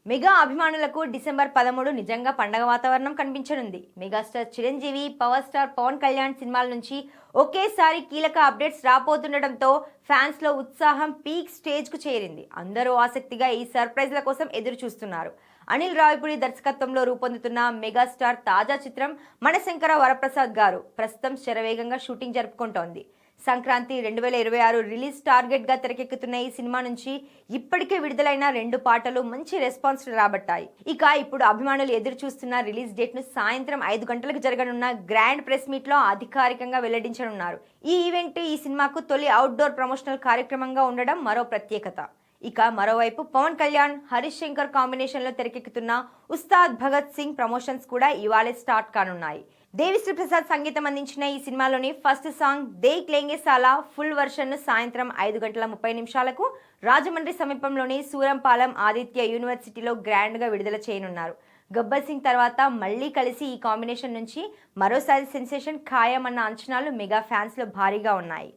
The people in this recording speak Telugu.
మెగా అభిమానులకు డిసెంబర్ 13 నిజంగా పండగ వాతావరణం కనిపించనుంది. Megastar Chiranjeevi, power star Pawan Kalyan సినిమాల నుంచి ఒకేసారి కీలక అప్డేట్స్ రాబోతుండటంతో ఫ్యాన్స్ లో ఉత్సాహం పీక్ స్టేజ్ కు చేరింది. అందరూ ఆసక్తిగా ఈ సర్ప్రైజ్ల కోసం ఎదురు చూస్తున్నారు. అనిల్ రావిపూడి దర్శకత్వంలో రూపొందుతున్న మెగాస్టార్ తాజా చిత్రం మనశంకర వరప్రసాద్ గారు ప్రస్తుతం శరవేగంగా షూటింగ్ జరుపుకుంటోంది. సంక్రాంతి 2026 రిలీజ్ టార్గెట్ గా తెరకెక్కుతున్న ఈ సినిమా నుంచి ఇప్పటికే విడుదలైన 2 పాటలు మంచి రెస్పాన్స్ రాబట్టాయి. ఇక ఇప్పుడు అభిమానులు ఎదురు చూస్తున్న రిలీజ్ డేట్ ను సాయంత్రం 5 గంటలకు జరగనున్న గ్రాండ్ ప్రెస్ మీట్ లో అధికారికంగా వెల్లడించనున్నారు. ఈ ఈవెంట్ ఈ సినిమాకు తొలి అవుట్డోర్ ప్రమోషనల్ కార్యక్రమంగా ఉండడం మరో ప్రత్యేకత. ఇక మరోవైపు పవన్ కళ్యాణ్, హరీష్ శంకర్ కాంబినేషన్ లో తెరకెక్కుతున్న ఉస్తాద్ భగత్ సింగ్ ప్రమోషన్స్ కూడా ఇవాళే స్టార్ట్ కానున్నాయి. దేవిశ్రీ ప్రసాద్ సంగీతం అందించిన ఈ సినిమాలోని ఫస్ట్ సాంగ్ దేక్ లేంగే సాలా ఫుల్ వర్షన్ ను సాయంత్రం 5:30 రాజమండ్రి సమీపంలోని సూరంపాలెం ఆదిత్య యూనివర్సిటీలో గ్రాండ్ గా విడుదల చేయనున్నారు. గబ్బర్ సింగ్ తర్వాత మళ్లీ కలిసి ఈ కాంబినేషన్ నుంచి మరోసారి సెన్సేషన్ ఖాయమన్న అంచనాలు మెగా ఫ్యాన్స్ లో భారీగా ఉన్నాయి.